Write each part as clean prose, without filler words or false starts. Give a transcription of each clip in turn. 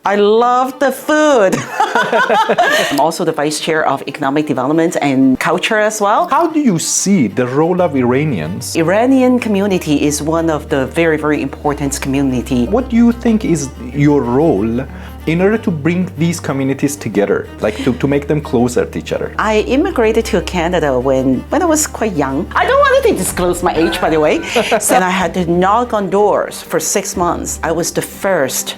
I love the food. I'm also the vice chair of economic development and culture as well. How do you see the role of Iranians? Iranian community is one of the very, very important community. What do you think is your role in order to bring these communities together, like to make them closer to each other? I immigrated to Canada when I was quite young. I don't want to disclose my age, by the way. So I had to knock on doors for 6 months. I was the first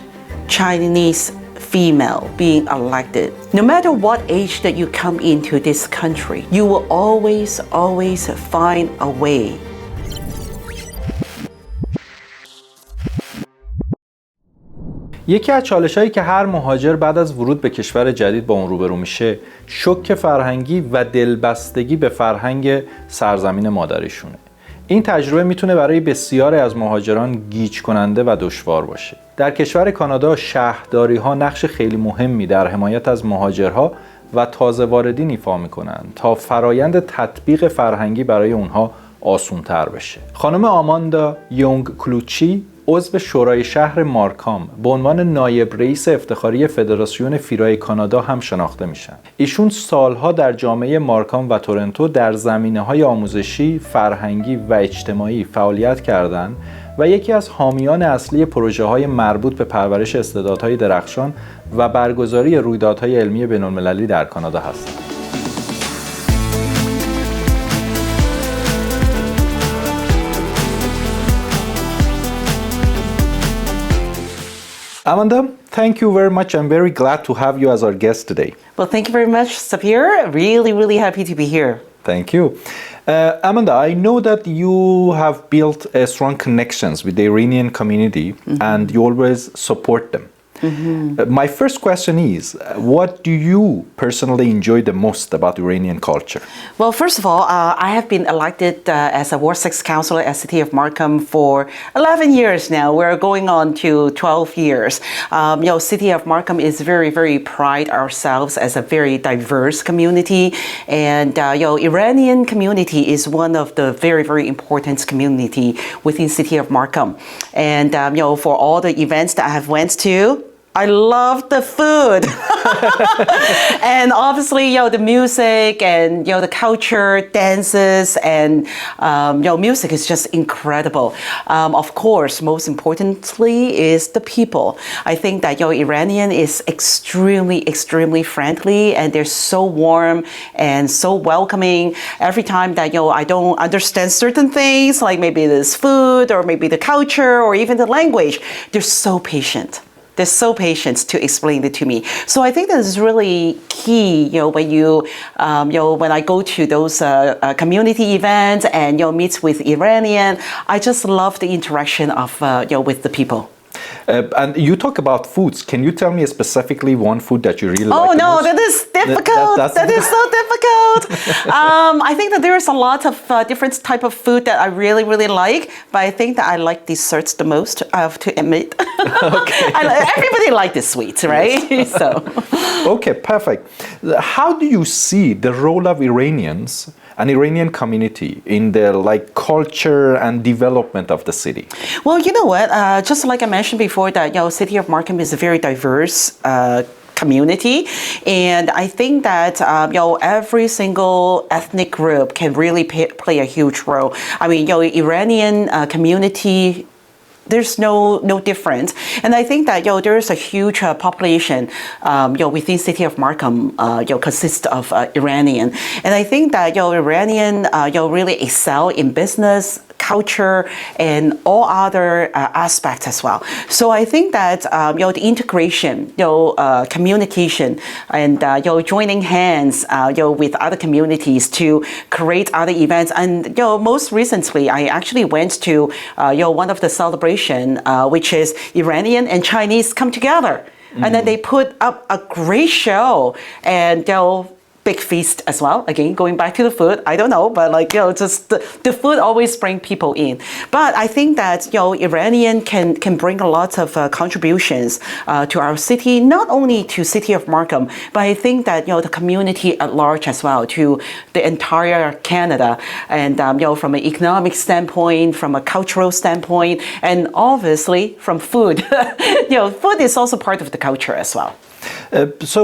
Chinese female being elected. No matter what age that you come into this country, you will always find a way. یکی از چالش‌هایی که هر مهاجر بعد از ورود به کشور جدید با اون روبرو میشه، شوک فرهنگی و دلبستگی به فرهنگ سرزمین مادریشونه. این تجربه میتونه برای بسیاری از مهاجران گیج کننده و دشوار باشه. در کشور کانادا شهرداری‌ها نقش خیلی مهمی در حمایت از مهاجرها و تازه واردین ایفا میکنن تا فرایند تطبیق فرهنگی برای اونها آسان‌تر بشه. خانم آماندا یونگ کولوچی عضو شورای شهر مارکهام به عنوان نایب رئیس افتخاری فدراسیون فیرای کانادا هم شناخته میشن. ایشون سالها در جامعه مارکهام و تورنتو در زمینه‌های آموزشی، فرهنگی و اجتماعی فعالیت کردند و یکی از حامیان اصلی پروژه‌های مربوط به پرورش استعدادهای درخشان و برگزاری رویدادهای علمی بین‌المللی در کانادا هستند. Amanda, thank you very much. I'm very glad to have you as our guest today. Well, thank you very much, Sapir. Really happy to be here. Thank you. Amanda, I know that you have built strong connections with the Iranian community and you always support them. My first question is, what do you personally enjoy the most about Iranian culture? Well, first of all, I have been elected as a Ward 6 councillor at City of Markham for 11 years now. We're going on to 12 years. City of Markham is very pride ourselves as a very diverse community, and Iranian community is one of the very important community within City of Markham. And for all the events that I have went to, I love the food. And obviously, the music and, the culture, dances, and, music is just incredible. Of course, most importantly is the people. I think that, Iranian is extremely friendly, and they're so warm and so welcoming. Every time that, I don't understand certain things, like maybe this food or maybe the culture or even the language, they're so patient. They're so patient to explain it to me. So I think that is really key, when you, when I go to those community events and, meet with Iranian, I just love the interaction of, with the people. And you talk about foods. Can you tell me specifically one food that you really like? Oh no, that is difficult. That is so difficult. I think that there's a lot of different type of food that I really like, but I think that I like desserts the most. I have to admit. Okay. Everybody likes the sweets, right? Yes. So. Okay, perfect. How do you see the role of Iranians, an Iranian community, in the culture and development of the city? Well, you know what? Just like I mentioned before, that City of Markham is a very diverse community, and I think that every single ethnic group can really play a huge role. I mean, Iranian community, there's no difference. And I think that there is a huge population within City of Markham consists of Iranian. And I think that Iranian really excel in business, culture, and all other aspects as well. So I think that the integration, communication, and joining hands with other communities to create other events. And most recently, I actually went to one of the celebration, which is Iranian and Chinese come together, and then they put up a great show, and big feast as well. Again, going back to the food, I don't know, but like, just the food always bring people in. But I think that, Iranian can bring a lot of contributions to our city, not only to city of Markham, but I think that, the community at large as well, to the entire Canada. And, from an economic standpoint, from a cultural standpoint, and obviously from food. Food is also part of the culture as well. So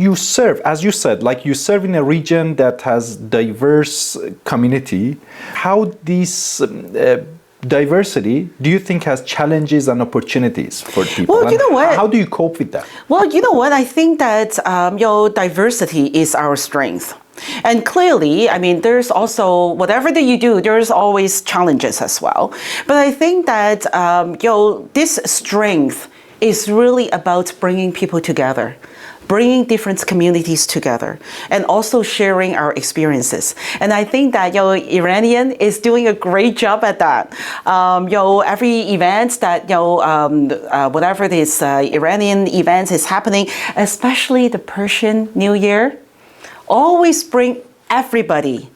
you serve, as you said, like you serve in a region that has diverse community. How this diversity, do you think, has challenges and opportunities for people? Well, you know what? How do you cope with that? Well, you know what? I think that diversity is our strength. And clearly, I mean, there's also, whatever that you do, there's always challenges as well. But I think that, this strength is really about bringing people together, bringing different communities together, and also sharing our experiences. And I think that Iranian is doing a great job at that. Every event that whatever this Iranian event is happening, especially the Persian New Year, always bring everybody.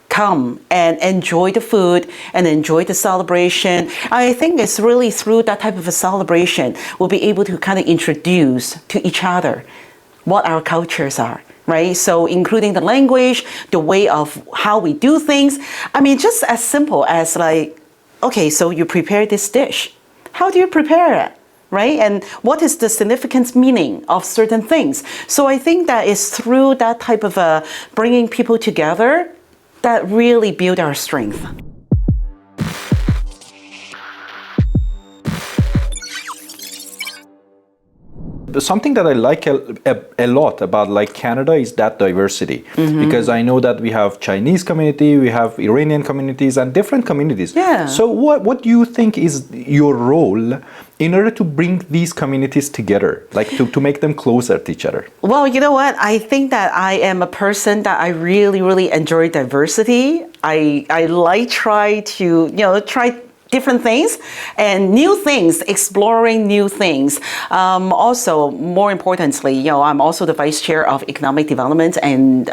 Come and enjoy the food and enjoy the celebration. I think it's really through that type of a celebration we'll be able to kind of introduce to each other what our cultures are, right? So including the language, the way of how we do things. I mean, just as simple as like, okay, so you prepare this dish. How do you prepare it? Right? And what is the significant meaning of certain things? So I think that it's through that type of bringing people together that really build our strength. Something that I like a lot about like Canada is that diversity, because I know that we have Chinese community, we have Iranian communities and different communities. Yeah. So what do you think is your role in order to bring these communities together, like to make them closer to each other? Well, you know what? I think that I am a person that I really, really enjoy diversity. I like try different things and new things, exploring new things. Also, more importantly, I'm also the vice chair of economic development and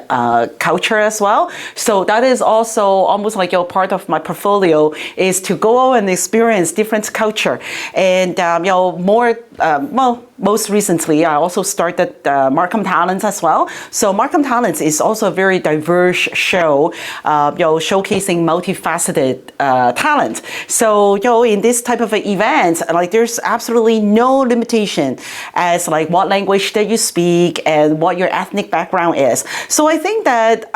culture as well. So that is also almost like part of my portfolio is to go out and experience different culture. And most recently, I also started Markham Talents as well. So Markham Talents is also a very diverse show, showcasing multifaceted talent. So, in this type of an event, like there's absolutely no limitation as like what language that you speak and what your ethnic background is. So I think that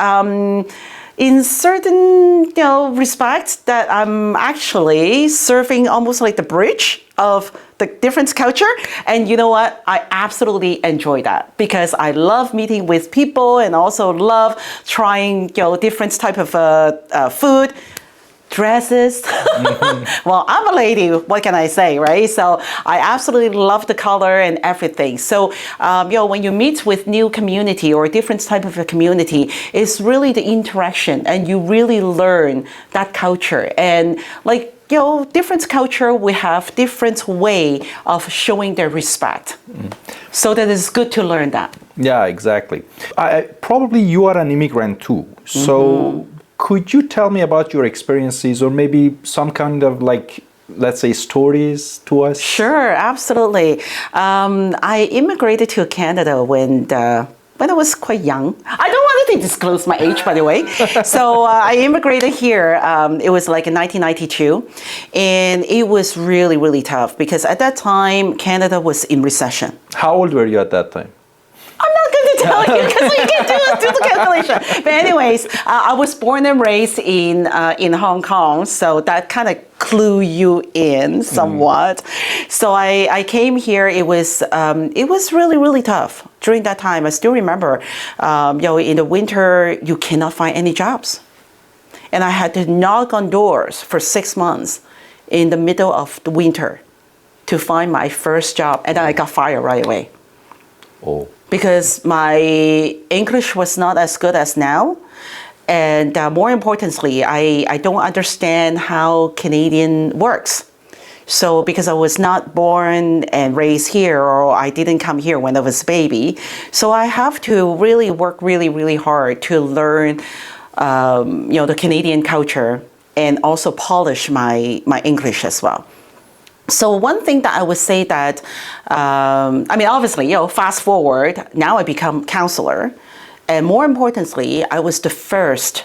in certain respects that I'm actually serving almost like the bridge of the different culture. And you know what? I absolutely enjoy that because I love meeting with people and also love trying different type of food. Dresses. Well, I'm a lady, what can I say, right? So I absolutely love the color and everything. So, when you meet with new community or different type of a community, it's really the interaction and you really learn that culture. And like, different culture, we have different way of showing their respect. So that it's good to learn that. Yeah, exactly. Probably you are an immigrant too. So could you tell me about your experiences or maybe some kind of like, let's say, stories to us? Sure, absolutely. I immigrated to Canada when I was quite young. I don't want to disclose my age, by the way. So I immigrated here. It was like in 1992. And it was really, really tough because at that time, Canada was in recession. How old were you at that time? I'm not going to tell you because you can do the calculation. But anyways, I was born and raised in Hong Kong, so that kind of clue you in somewhat. So I came here. It was really, really tough during that time. I still remember, in the winter you cannot find any jobs, and I had to knock on doors for 6 months in the middle of the winter to find my first job, and then I got fired right away. Oh. Because my English was not as good as now. And more importantly, I don't understand how Canadian works. So because I was not born and raised here, or I didn't come here when I was a baby, so I have to really work really hard to learn, the Canadian culture and also polish my English as well. So one thing that I would say that, obviously, fast forward, now I become counselor. And more importantly, I was the first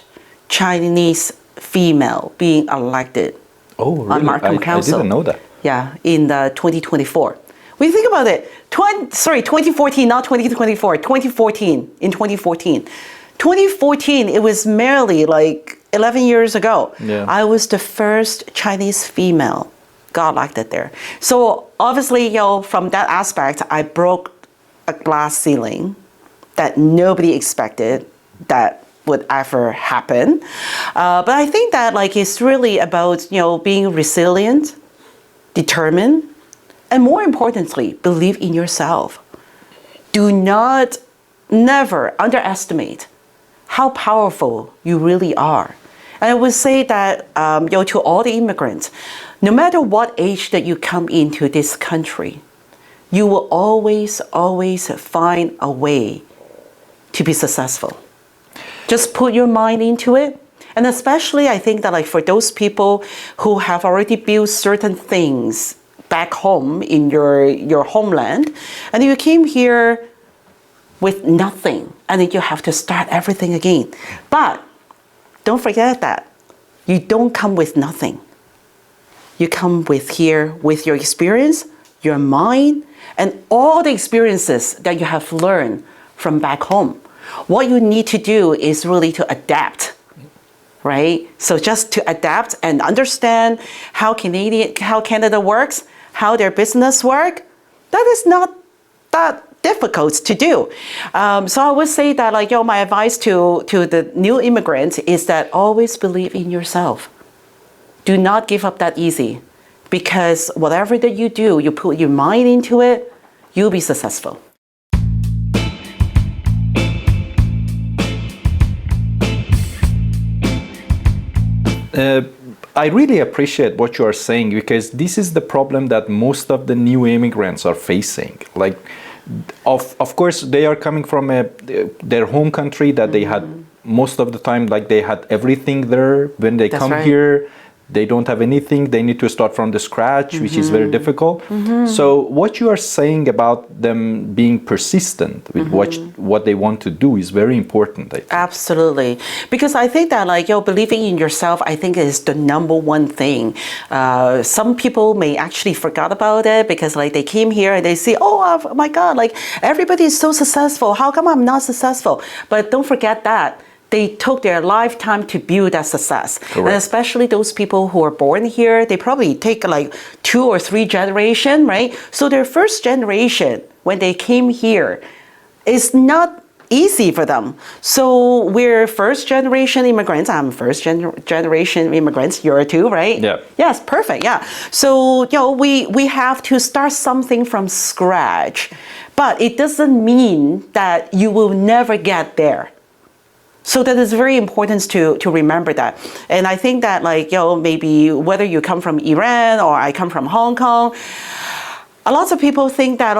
Chinese female being elected on Markham Council. I didn't know that. Yeah, in the 2024. When you think about it, 2014, not 2024, 2014, in 2014. 2014, it was merely like 11 years ago. Yeah. I was the first Chinese female got elected there. So obviously, from that aspect, I broke a glass ceiling that nobody expected that would ever happen. But I think that it's really about, being resilient, determined, and more importantly, believe in yourself. Do not, never underestimate how powerful you really are. And I would say that, to all the immigrants, no matter what age that you come into this country, you will always find a way to be successful. Just put your mind into it. And especially I think that for those people who have already built certain things back home in your homeland, and you came here with nothing, and then you have to start everything again. But don't forget that you don't come with nothing. You come with your experience, your mind, and all the experiences that you have learned from back home. What you need to do is really to adapt, right? So just to adapt and understand how Canada works, how their business work, that is not that difficult to do. So I would say that my advice to the new immigrants is that always believe in yourself. Do not give up that easy, because whatever that you do, you put your mind into it, you'll be successful. I really appreciate what you are saying, because this is the problem that most of the new immigrants are facing. Of course, they are coming from their home country that they had most of the time, they had everything there. When they come here, they don't have anything. They need to start from the scratch, which is very difficult. So what you are saying about them being persistent with what they want to do is very important, I think. Absolutely. Because I think that believing in yourself, I think is the number one thing. Some people may actually forgot about it because they came here and they say, oh my God, everybody is so successful. How come I'm not successful? But don't forget that they took their lifetime to build that success. Correct. And especially those people who are born here, they probably take 2 or 3 generations, right? So their first generation, when they came here, is not easy for them. So we're first generation immigrants. I'm first generation immigrants. You're too, right? Yeah. Yes, perfect. Yeah. So we have to start something from scratch, but it doesn't mean that you will never get there. So that is very important to remember that. And I think that maybe whether you come from Iran or I come from Hong Kong, a lot of people think that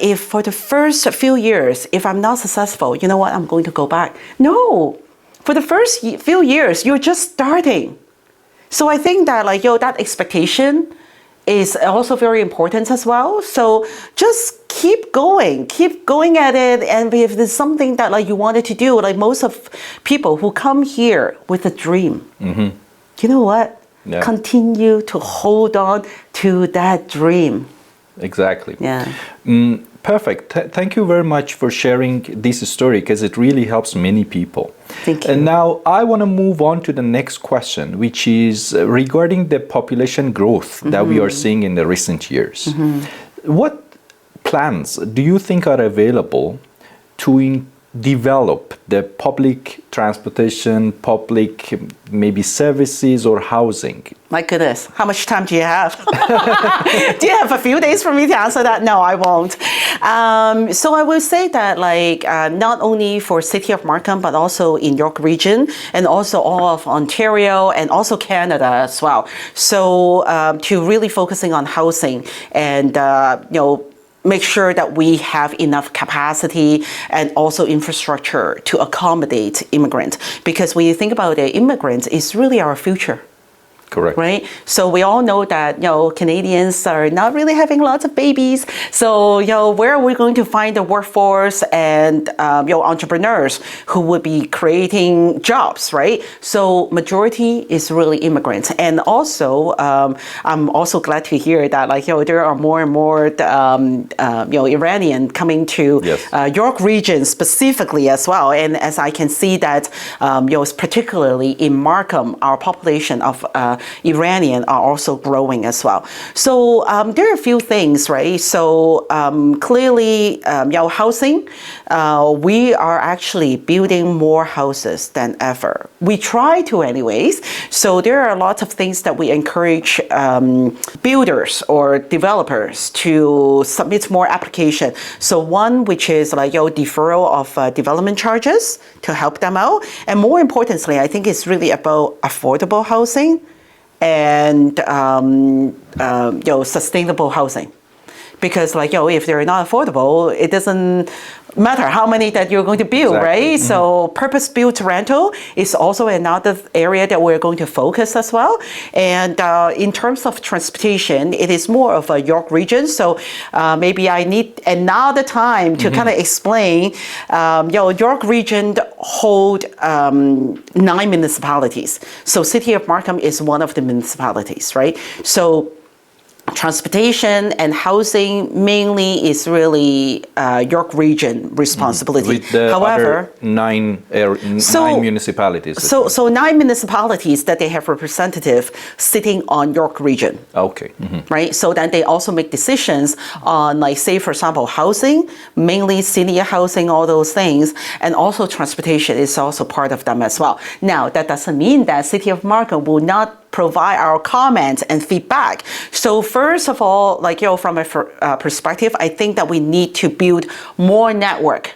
if for the first few years, if I'm not successful, I'm going to go back. No, for the first few years, you're just starting. So I think that that expectation is also very important as well. So just keep going at it. And if there's something that you wanted to do, most of people who come here with a dream, you know what? Yeah. Continue to hold on to that dream. Exactly. Yeah. Perfect. Thank you very much for sharing this story, because it really helps many people. Thank you. And now I want to move on to the next question, which is regarding the population growth that we are seeing in the recent years. What plans do you think are available to develop the public transportation, public maybe services or housing? My goodness, how much time do you have? Do you have a few days for me to answer that? No, I won't. So I will say that not only for City of Markham, but also in York region and also all of Ontario and also Canada as well. So to really focusing on housing and, make sure that we have enough capacity and also infrastructure to accommodate immigrants. Because when you think about it, immigrants is really our future. Correct. Right? So we all know that, Canadians are not really having lots of babies. So, where are we going to find the workforce and, entrepreneurs who would be creating jobs, right? So majority is really immigrants. And also, I'm also glad to hear that, there are more and more, Iranian coming to York region specifically as well. And as I can see that, particularly in Markham, our population of Iranian are also growing as well. So there are a few things, right? So clearly, housing, we are actually building more houses than ever. We try to anyways. So there are lots of things that we encourage builders or developers to submit more application. So one, which is deferral of development charges to help them out. And more importantly, I think it's really about affordable housing and sustainable housing, because if they're not affordable, it doesn't matter how many that you're going to build, right? So purpose-built rental is also another area that we're going to focus as well. And in terms of transportation, it is more of a York region. So maybe I need another time to kind of explain. York region hold 9 municipalities. So City of Markham is one of the municipalities, right? So transportation and housing mainly is really York region responsibility. With the However, other nine municipalities. So 9 municipalities that they have representative sitting on York region. Okay. Right. So then they also make decisions on, say for example, housing, mainly senior housing, all those things, and also transportation is also part of them as well. Now that doesn't mean that City of Markham will not provide our comments and feedback. So first of all, from a perspective, I think that we need to build more network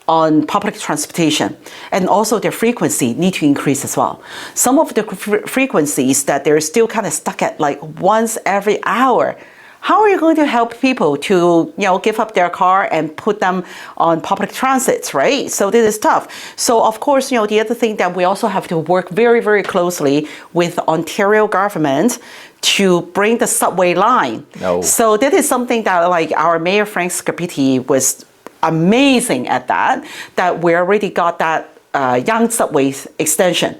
on public transportation, and also their frequency need to increase as well. Some of the frequencies that they're still kind of stuck at once every hour. How are you going to help people to, give up their car and put them on public transits, right? So this is tough. So of course, the other thing that we also have to work very, very closely with Ontario government to bring the subway line. So that is something that our Mayor Frank Scarpitti was amazing at that we already got that Yonge subway extension,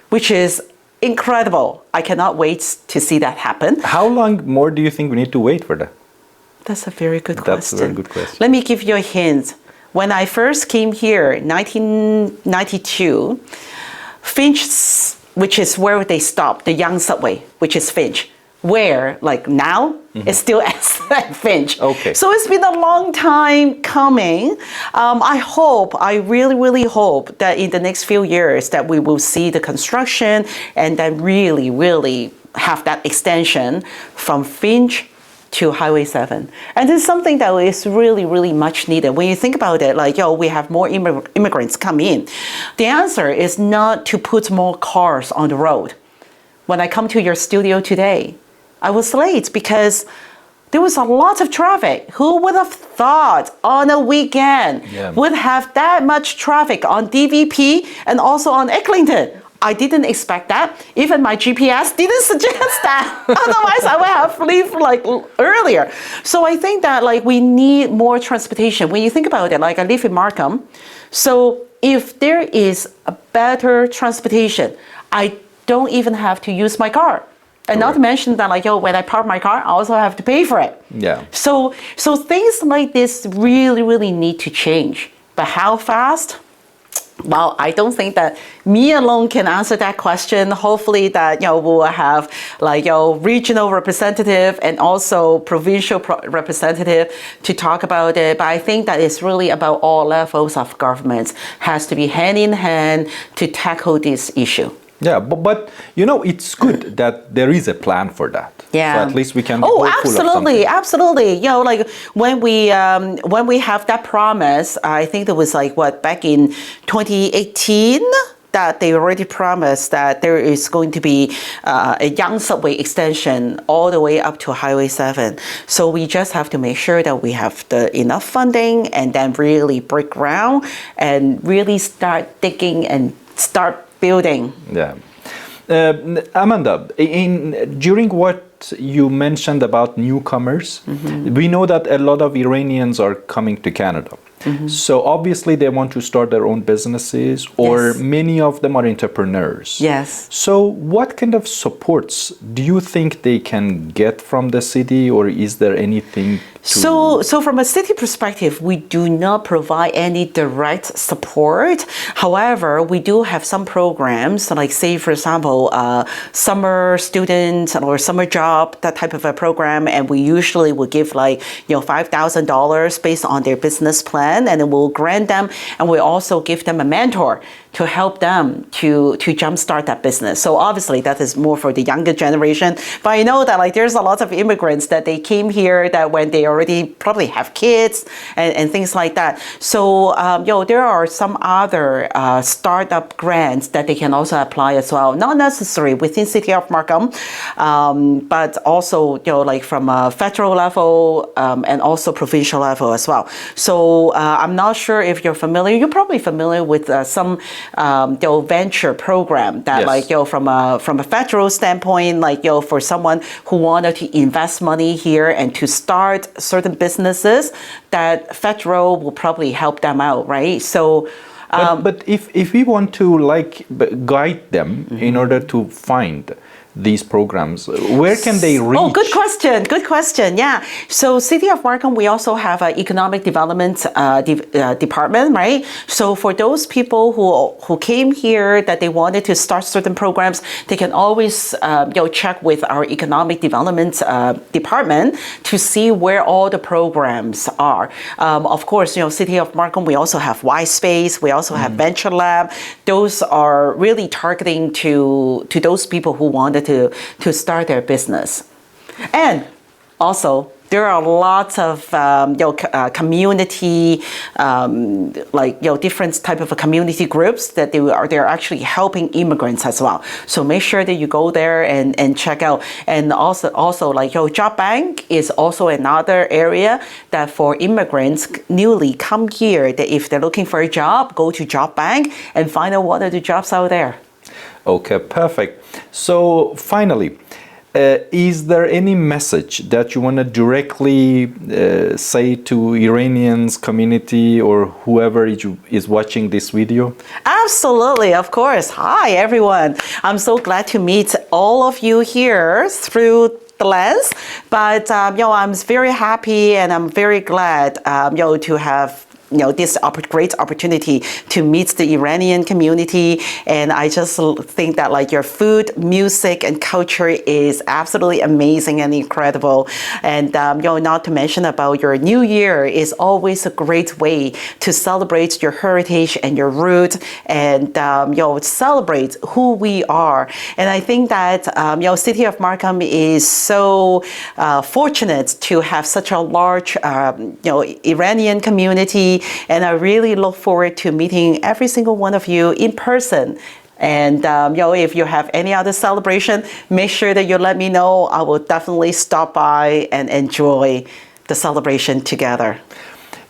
which is incredible. I cannot wait to see that happen. How long more do you think we need to wait for that? That's a very good question. That's a very good question. Let me give you a hint. When I first came here in 1992, Finch, which is where they stopped, the Yonge subway, which is Finch, where now it's still at Finch. Okay. So it's been a long time coming. I really, really hope that in the next few years that we will see the construction and then really, really have that extension from Finch to Highway 7. And it's something that is really, really much needed. When you think about it, we have more immigrants come in. The answer is not to put more cars on the road. When I come to your studio today, I was late because there was a lot of traffic. Who would have thought on a weekend would have that much traffic on DVP and also on Eglinton? I didn't expect that. Even my GPS didn't suggest that. Otherwise, I would have left earlier. So I think that we need more transportation. When you think about it, I live in Markham. So if there is a better transportation, I don't even have to use my car. And not to mention that when I park my car, I also have to pay for it. Yeah. So things like this really, really need to change. But how fast? Well, I don't think that me alone can answer that question. Hopefully that, we'll have regional representative and also provincial representative to talk about it. But I think that it's really about all levels of governments has to be hand in hand to tackle this issue. Yeah, but it's good that there is a plan for that. Yeah. So at least we can be hopeful absolutely, of absolutely. When we have that promise, I think it was back in 2018 that they already promised that there is going to be a young subway extension all the way up to Highway 7. So we just have to make sure that we have enough funding and then really break ground and really start digging and start building. Yeah. Amanda, during what you mentioned about newcomers, we know that a lot of Iranians are coming to Canada. So obviously they want to start their own businesses, or many of them are entrepreneurs. Yes. So what kind of supports do you think they can get from the city, or is there anything So from a city perspective, we do not provide any direct support. However, we do have some programs, like say, for example, summer student or summer job, that type of a program, and we usually will give $5,000 based on their business plan, and then we'll grant them, and we also give them a mentor to help them to jumpstart that business. So obviously that is more for the younger generation. But I know that there's a lot of immigrants that they came here that when they already probably have kids and things like that. So there are some other startup grants that they can also apply as well. Not necessarily within City of Markham, but also from a federal level and also provincial level as well. So I'm not sure if you're familiar. You're probably familiar with some venture program that from a federal standpoint, for someone who wanted to invest money here and to start certain businesses, that federal will probably help them out, right? So but if we want to guide them in order to find these programs, where can they reach? Oh, good question. Yeah. So City of Markham, we also have an economic development department, right? So for those people who came here that they wanted to start certain programs, they can always check with our economic development department to see where all the programs are. Of course, City of Markham, we also have Y Space, we also have Venture Lab. Those are really targeting to those people who wanted to start their business. And also, there are lots of community, different type of community groups that they're actually helping immigrants as well. So make sure that you go there and check out. And also Job Bank is also another area that for immigrants newly come here, that if they're looking for a job, go to Job Bank and find out what are the jobs out there. Okay, perfect. So finally, is there any message that you want to directly say to Iranians community or whoever is watching this video? Absolutely, of course. Hi, everyone. I'm so glad to meet all of you here through the lens. But, I'm very happy and I'm very glad, to have this great opportunity to meet the Iranian community. And I just think that your food, music, and culture is absolutely amazing and incredible. And not to mention about your New Year is always a great way to celebrate your heritage and your root and celebrate who we are. And I think that City of Markham is so fortunate to have such a large Iranian community. And I really look forward to meeting every single one of you in person. And if you have any other celebration, make sure that you let me know. I will definitely stop by and enjoy the celebration together.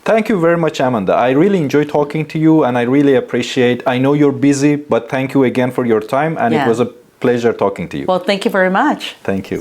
Thank you very much, Amanda. I really enjoyed talking to you and I really appreciate, I know you're busy, but thank you again for your time. And It was a pleasure talking to you. Well, thank you very much. Thank you.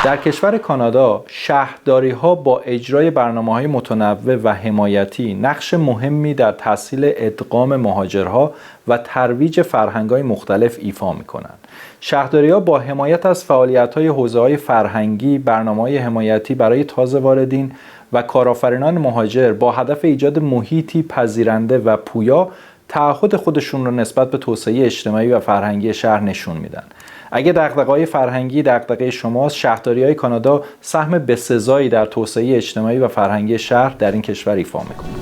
در کشور کانادا شهرداری‌ها با اجرای برنامه‌های متنوع و حمایتی نقش مهمی در تسهیل ادغام مهاجرها و ترویج فرهنگ‌های مختلف ایفا می‌کنند. شهرداری‌ها با حمایت از فعالیت‌های حوزه‌های فرهنگی، برنامه‌های حمایتی برای تازه واردین و کارآفرینان مهاجر با هدف ایجاد محیطی پذیرنده و پویا تعهد خودشون را نسبت به توسعه اجتماعی و فرهنگی شهر نشون میدن. اگه دغدغه‌های فرهنگی دغدغه شماست، شهرداری‌های کانادا سهم بسزایی در توسعه اجتماعی و فرهنگی شهر در این کشور ایفا می‌کنند.